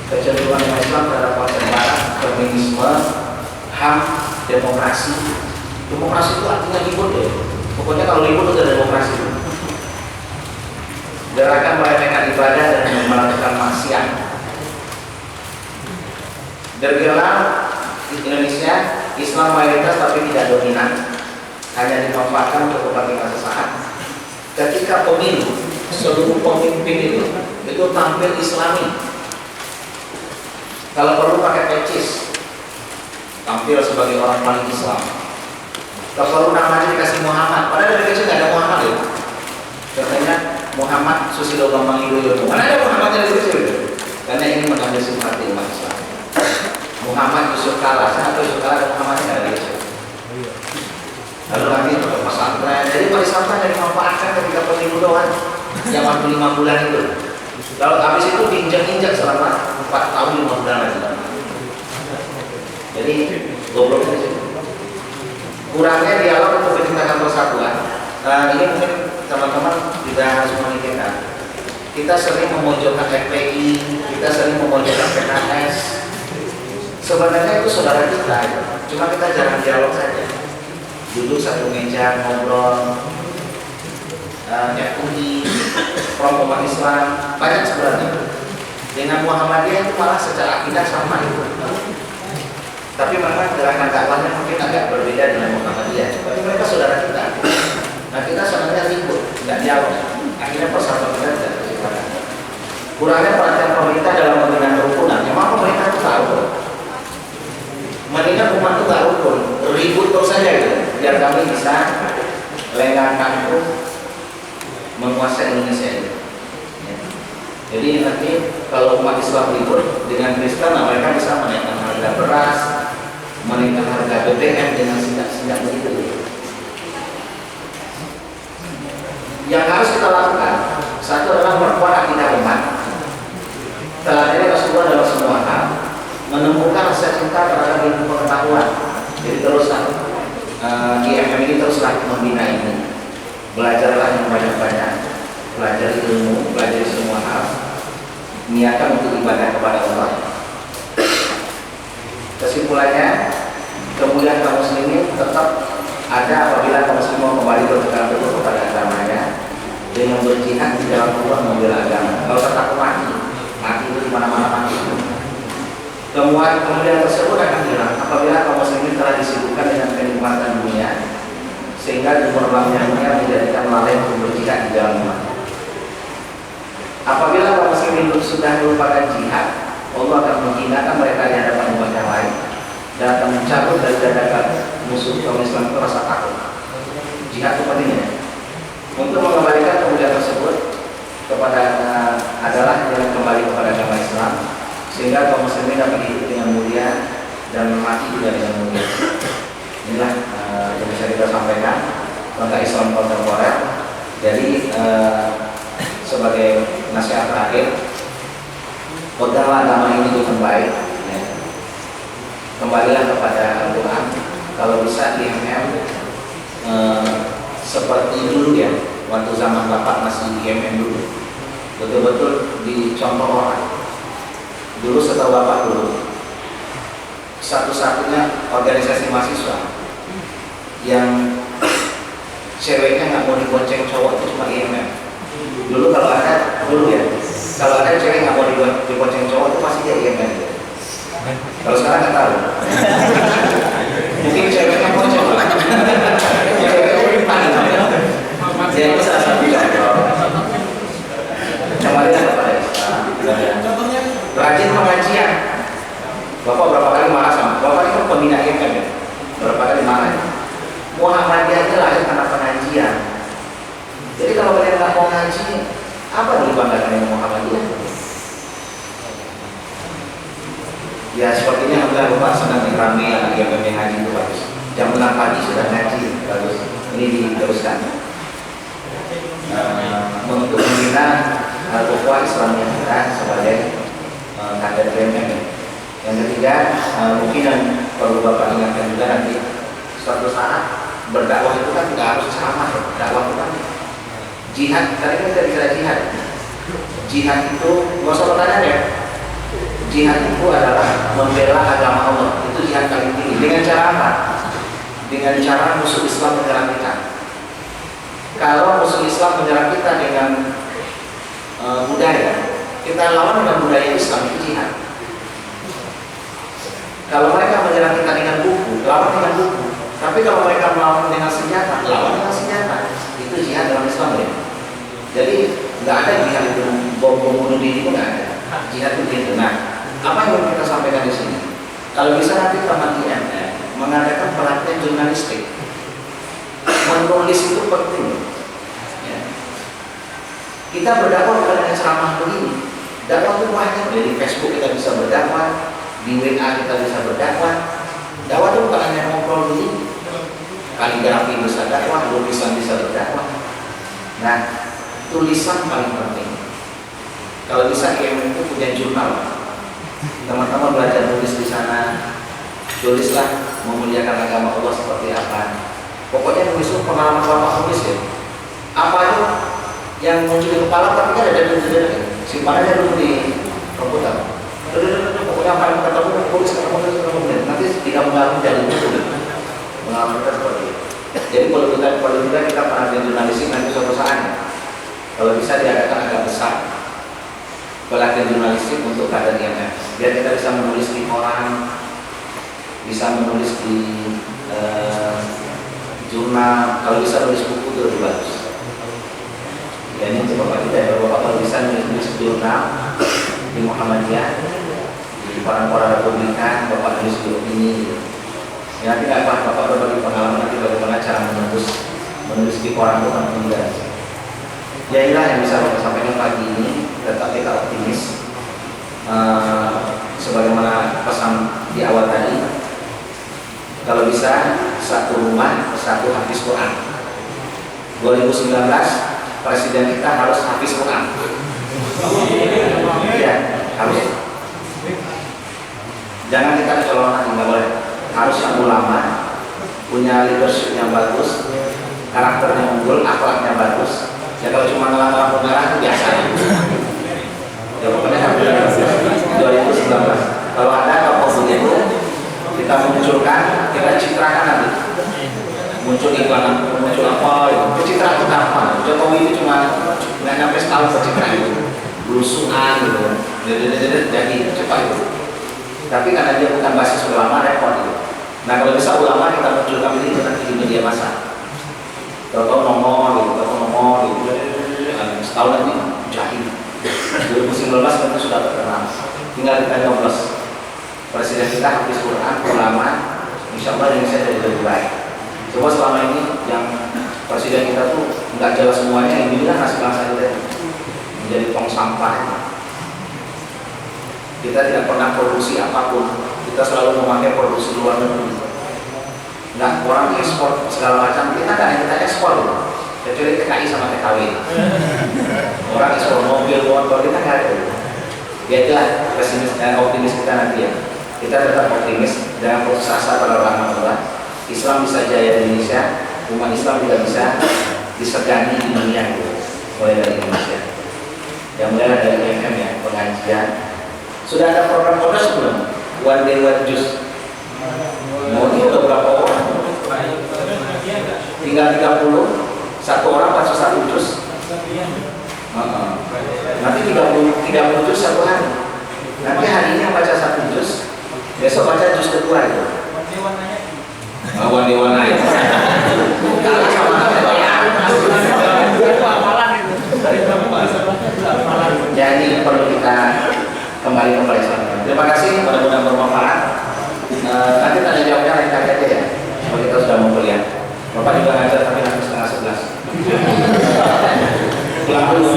kecenderungan Islam terhadap konsep barat, feminisme, HAM, demokrasi. Demokrasi itu artinya libur deh. Pokoknya kalau libur itu ada demokrasi. Gerakan meremehkan ibadah dan melakukan maksiat. Bergerak di Indonesia, Islam mayoritas tapi tidak dominan, hanya dimanfaatkan untuk kepentingan sesaat. Ketika pemilu, seluruh pemimpin itu tampil Islami. Kalau perlu pakai pecis, tampil sebagai orang paling Islam. Kalau perlu namanya dikasih Muhammad, padahal dari kecil nggak ada Muhammad ya. Katanya Muhammad Susilo Bambang Yudhoyono. Mana ada Muhammadnya dari kecil? Karena ini mengambil simpati umat Islam. Muhammad Yusuf Kala, saya atau Yusuf Kala ada Muhammadnya dari kecil. Lalu nanti pesantren. Jadi pesantren yang dimanfaatkan ketika pemilu doang, yang waktu 5 bulan itu. Kalau habis itu diinjak-injak selama 4 tahun 5 bulan lagi. Jadi gobloknya sih. Kurangnya dialog untuk menciptakan persatuan. Ini mungkin teman-teman juga harus memikirkan. Kita sering memojokkan FPI, kita sering memojokkan PKS. Sebenarnya itu saudara kita, cuma kita jarang dialog saja. Duduk satu meja ngobrol, FUI, Front Umat Islam, banyak sebenarnya. Dengan Muhammadiyah itu malah secara akidah sama itu. Tapi memang gerakan dakwahnya mungkin agak berbeda dengan Muhammadiyah. Tapi mereka saudara kita. Nah kita sebenarnya ribut, nggak dialog. Akhirnya persatuan kita tidak terciptakan. Kurangnya perhatian pemerintah dalam membina kerukunan. Memang pemerintah itu tahu. Mendingan umat itu nggak rukun, ribut terus saja gitu. Biar kami bisa lengahkan itu menguasai Indonesia ini. Ya. Jadi nanti kalau umat Islam ribut dengan Kristen, mereka bisa menaikkan harga beras, menaikkan harga BBM dengan sindak-sindak begitu. Yang harus kita lakukan, satu adalah memperkuat akidah umat. Teladannya Rasulullah dalam semua hal, menemukan rasa cinta terhadap ilmu pengetahuan. Jadi teruslah GFM ini teruslah membina ini. Belajarlah yang banyak-banyak, belajar ilmu, belajar semua hal, niatkan untuk ibadah kepada Allah. Kesimpulannya, kemuliaan kaum muslimin tetap ada apabila kaum muslimin kembali berpegang teguh kepada agamanya dengan berjihad di dalam Allah membela agama. Kalau tetap mati itu di mana-mana mati. Kemudian tersebut akan hilang apabila kaum muslimin telah disibukkan dengan kenikmatan dunia sehingga gemerlapnya menjadikan lalai untuk berjihad di dalam umat. Apabila kaum muslimin sudah melupakan jihad, Allah akan menghinakan mereka di hadapan umat yang lain dan akan mencabut dari dadakan musuh kaum Islam itu rasa takut. Jihad itu pentingnya. Untuk mengembalikan kemuliaan tersebut, adalah jalan kembali kepada agama Islam, sehingga kaum muslimin dapat hidup dengan mulia dan mati juga dengan mulia. Inilah yang bisa kita sampaikan tentang Islam kontemporer. Jadi sebagai nasihat terakhir, peganglah agama ini dengan baik, ya. Kembalilah kepada Al-Quran. Kalau bisa di seperti dulu ya, waktu zaman Bapak masih di dulu, betul-betul dicontoh orang. Dulu setahu Bapak dulu, satu-satunya organisasi mahasiswa yang ceweknya nggak mau dibonceng cowok itu cuma IMM. Dulu kalau ada, kalau ada cewek nggak mau dibonceng cowok itu pasti dia IMM. Kalau sekarang nggak tahu. Mungkin ceweknya bonceng lah. Ceweknya paling. Jadi salah satu contoh. Kembali kepada Islam. Rajin pengajian. Bapak berapa kali marah sama Bapak itu pembina IMM ya? Berapa kali marah? Muhammadiyah itu lahir karena pengajian. Jadi kalau kalian nggak mau ngaji, apa dulu banggakan dengan Muhammadiyah? Ya sepertinya alhamdulillah Bapak sedang ramai anak IMM yang ngaji itu bagus. Jam 6 pagi sudah ngaji, bagus. Ini diteruskan. Untuk membina ukhuwah Islamiyah kita sebagai kader IMM. Yang ketiga, mungkin yang perlu Bapak ingatkan juga nanti suatu saat berdakwah itu kan tidak harus ceramah ya. Dakwah itu kan jihad. Tadi kita bicara jihad. Jihad itu nggak usah pertanyaan ya. Jihad itu adalah membela agama Allah. Itu jihad paling tinggi. Dengan cara apa? Dengan cara musuh Islam menyerang kita. Kalau musuh Islam menyerang kita dengan budaya, kita lawan dengan budaya Islam, itu jihad. Kalau mereka menyerang kita dengan buku, lawan dengan buku. Tapi kalau mereka melawan dengan senjata, lawan dengan senjata. Itu jihad dalam Islam ya. Jadi nggak ada jihad itu bom bunuh diri, itu nggak ada. Jihad itu gitu. Nah, apa yang mau kita sampaikan di sini? Kalau bisa nanti teman-teman mengadakan pelatihan jurnalistik. Menulis itu penting. Ya. Kita berdakwah bukan dengan ceramah begini. Dakwah itu banyak. Di Facebook kita bisa berdakwah. Di WA kita bisa berdakwah. Dakwah itu bukan hanya ngobrol begini. Kaligrafi bisa dakwah, lukisan bisa berdakwah. Nah, tulisan paling penting. Kalau bisa IMM itu punya jurnal. Teman-teman belajar tulis di sana. Tulislah memuliakan agama Allah seperti apa. Pokoknya tulis itu pengalaman Bapak tulis ya. Apa itu yang muncul di kepala tapi kan ada simpan aja dulu di komputer. Pokoknya apa yang kita tahu tulis kemudian nanti tidak mengaruh dari itu. Pengalaman kita seperti itu. Jadi kalau kita pernah di jurnalistik nanti suatu saat kalau bisa diadakan agak besar pelatihan jurnalistik untuk kader IMM. Biar kita bisa menulis di koran, bisa menulis di jurnal, kalau bisa nulis buku itu lebih bagus. Ya ini untuk Bapak kita ya, Bapak kalau bisa nulis jurnal di Muhammadiyah, di koran-koran Republikan, Bapak nulis di opini. Ya nanti nggak apa, Bapak berbagi pengalaman nanti bagaimana cara menulis di koran bukan tidak. Ya inilah yang bisa Bapak sampaikan pagi ini. Tetap kita optimis. Sebagaimana pesan di awal tadi, kalau bisa satu rumah satu hafiz Quran. 2019 presiden kita harus hafiz Quran. Ya, harus. Jangan kita kecolongan, nggak boleh. Harus yang ulama, punya leadership yang bagus, karakternya unggul, akhlaknya bagus. Ya kalau cuma ngelamar merah itu biasa. Ya pokoknya 2019. Kalau ada kapolri itu kita munculkan, kita citrakan nanti. Muncul iklan, muncul apa itu? Pencitraan itu apa? Jokowi itu cuma nggak sampai setahun pencitraan itu, berusuhan gitu. Jadi cepat itu. Tapi karena dia bukan basis ulama repot gitu. Nah kalau bisa ulama kita munculkan ini nanti di media massa. Tahu nomor gitu, setahun lagi jahil. 2019 kita sudah terkenal. Tinggal kita nyoblos. Presiden kita hafiz Quran, ulama, insya Allah Indonesia jadi lebih baik. Coba selama ini yang presiden kita tuh nggak jelas semuanya, yang bilang nasib bangsa kita. menjadi tong sampah. Kita tidak pernah produksi apapun, kita selalu memakai produksi luar negeri. Nah, orang ekspor segala macam, kita kan yang kita ekspor, kecuali TKI sama TKW. Orang ekspor mobil, motor, kita nggak ada. Ya itulah optimis kita nanti ya. Kita tetap optimis, jangan putus asa pada rahmatullah. Islam bisa jaya di Indonesia, umat Islam juga bisa disegani di dunia itu, mulai dari Indonesia. Yang mulai dari IMM ya, pengajian. Sudah ada program-program sebelum One Day One Juice. Mau ini udah berapa orang? Tinggal 30, satu orang baca satu juz. Nanti 30 juz satu hari. Nanti hari ini yang baca satu juz, besok baca juz kedua itu. One Day One Night. Kalah sama jadi perlu kita kembali sana. Terima kasih, mudah-mudahan bermanfaat. Nanti tanya jawabnya lain kali aja ya. Kalau kita sudah mau kuliah. Bapak juga ngajar tapi nanti 10:30. Pulang dulu.